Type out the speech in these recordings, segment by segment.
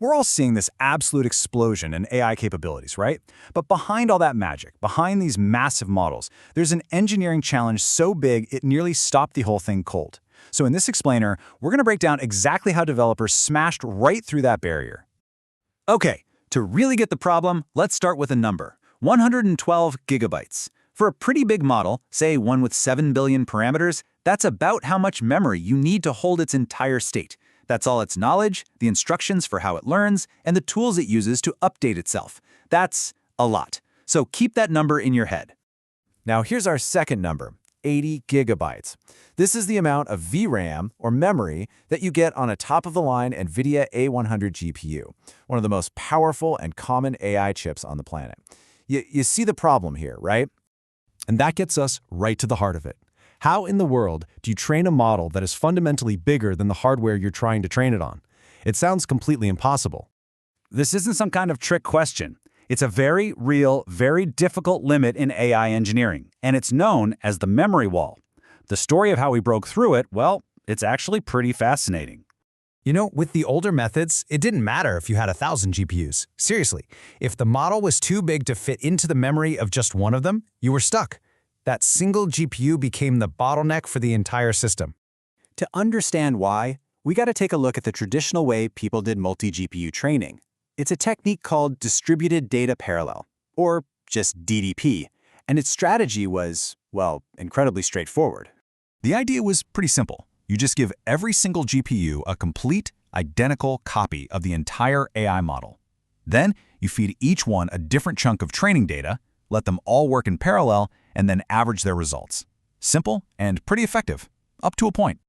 We're all seeing this absolute explosion in AI capabilities, right? But behind all that magic, behind these massive models, there's an engineering challenge so big it nearly stopped the whole thing cold. So in this explainer, we're going to break down exactly how developers smashed right through that barrier. Okay, to really get the problem, let's start with a number: 112 gigabytes. For a pretty big model, say one with 7 billion parameters, that's about how much memory you need to hold its entire state. That's all its knowledge, the instructions for how it learns, and the tools it uses to update itself. That's a lot. So keep that number in your head. Now here's our second number, 80 gigabytes. This is the amount of VRAM, or memory, that you get on a top-of-the-line NVIDIA A100 GPU, one of the most powerful and common AI chips on the planet. You see the problem here, right? And that gets us right to the heart of it. How in the world do you train a model that is fundamentally bigger than the hardware you're trying to train it on? It sounds completely impossible. This isn't some kind of trick question. It's a very real, very difficult limit in AI engineering, and it's known as the memory wall. The story of how we broke through it, well, it's actually pretty fascinating. You know, with the older methods, it didn't matter if you had 1,000 GPUs. Seriously, if the model was too big to fit into the memory of just one of them, you were stuck. That single GPU became the bottleneck for the entire system. To understand why, we got to take a look at the traditional way people did multi-GPU training. It's a technique called distributed data parallel, or just DDP, and its strategy was, well, incredibly straightforward. The idea was pretty simple. You just give every single GPU a complete, identical copy of the entire AI model. Then, you feed each one a different chunk of training data, let them all work in parallel, and then average their results. Simple and pretty effective, up to a point.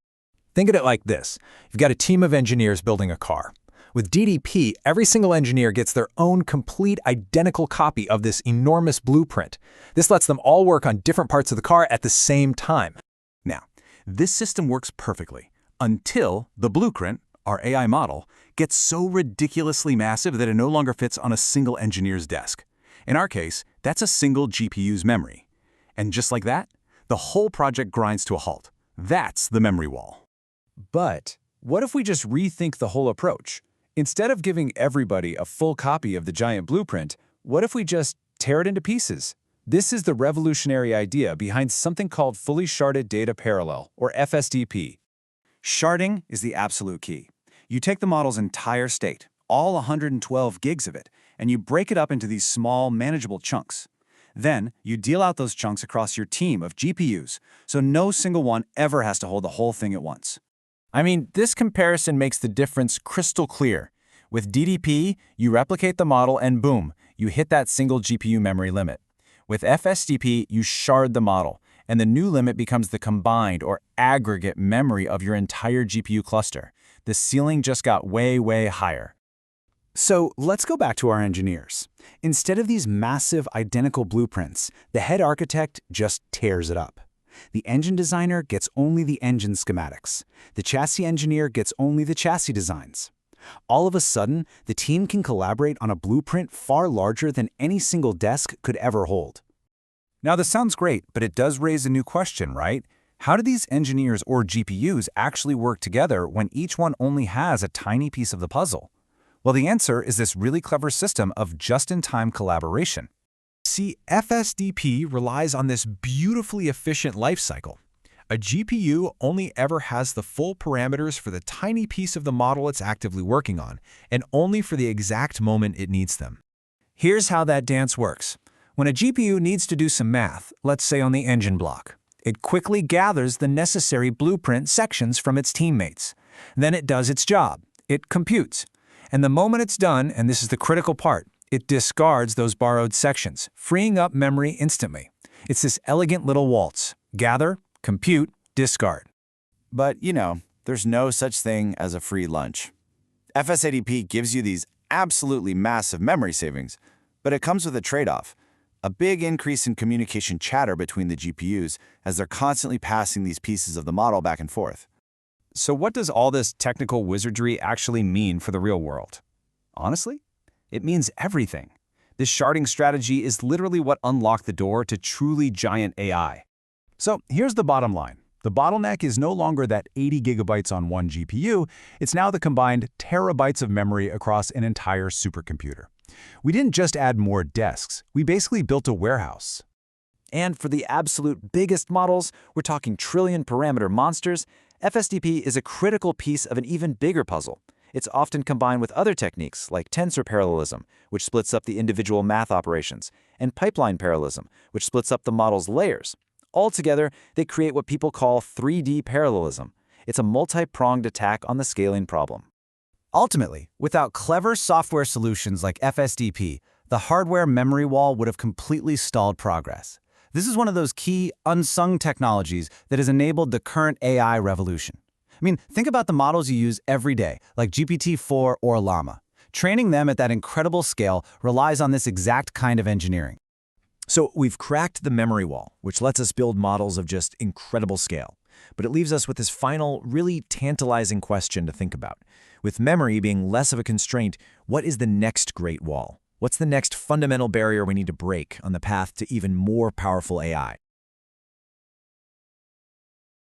Think of it like this. You've got a team of engineers building a car. With DDP, every single engineer gets their own complete, identical copy of this enormous blueprint. This lets them all work on different parts of the car at the same time. Now, this system works perfectly until the blueprint, our AI model, gets so ridiculously massive that it no longer fits on a single engineer's desk. In our case, that's a single GPU's memory. And just like that, the whole project grinds to a halt. That's the memory wall. But what if we just rethink the whole approach? Instead of giving everybody a full copy of the giant blueprint, what if we just tear it into pieces? This is the revolutionary idea behind something called Fully Sharded Data Parallel, or FSDP. Sharding is the absolute key. You take the model's entire state, all 112 gigs of it, and you break it up into these small, manageable chunks. Then, you deal out those chunks across your team of GPUs, so no single one ever has to hold the whole thing at once. I mean, this comparison makes the difference crystal clear. With DDP, you replicate the model and boom, you hit that single GPU memory limit. With FSDP, you shard the model, and the new limit becomes the combined or aggregate memory of your entire GPU cluster. The ceiling just got way, way higher. So let's go back to our engineers. Instead of these massive identical blueprints, the head architect just tears it up. The engine designer gets only the engine schematics. The chassis engineer gets only the chassis designs. All of a sudden, the team can collaborate on a blueprint far larger than any single desk could ever hold. Now, this sounds great, but it does raise a new question, right? How do these engineers or GPUs actually work together when each one only has a tiny piece of the puzzle? Well, the answer is this really clever system of just-in-time collaboration. See, FSDP relies on this beautifully efficient lifecycle. A GPU only ever has the full parameters for the tiny piece of the model it's actively working on, and only for the exact moment it needs them. Here's how that dance works. When a GPU needs to do some math, let's say on the engine block, it quickly gathers the necessary blueprint sections from its teammates. Then it does its job. It computes. And the moment it's done, and this is the critical part, it discards those borrowed sections, freeing up memory instantly. It's this elegant little waltz: gather, compute, discard. But, there's no such thing as a free lunch. FSDP gives you these absolutely massive memory savings, but it comes with a trade-off: a big increase in communication chatter between the GPUs as they're constantly passing these pieces of the model back and forth. So what does all this technical wizardry actually mean for the real world? Honestly, it means everything. This sharding strategy is literally what unlocked the door to truly giant AI. So here's the bottom line. The bottleneck is no longer that 80 gigabytes on one GPU, it's now the combined terabytes of memory across an entire supercomputer. We didn't just add more desks, we basically built a warehouse. And for the absolute biggest models, we're talking trillion-parameter monsters, FSDP is a critical piece of an even bigger puzzle. It's often combined with other techniques like tensor parallelism, which splits up the individual math operations, and pipeline parallelism, which splits up the model's layers. Altogether, they create what people call 3D parallelism. It's a multi-pronged attack on the scaling problem. Ultimately, without clever software solutions like FSDP, the hardware memory wall would have completely stalled progress. This is one of those key, unsung technologies that has enabled the current AI revolution. I mean, think about the models you use every day, like GPT-4 or Llama. Training them at that incredible scale relies on this exact kind of engineering. So we've cracked the memory wall, which lets us build models of just incredible scale. But it leaves us with this final, really tantalizing question to think about. With memory being less of a constraint, what is the next great wall? What's the next fundamental barrier we need to break on the path to even more powerful AI?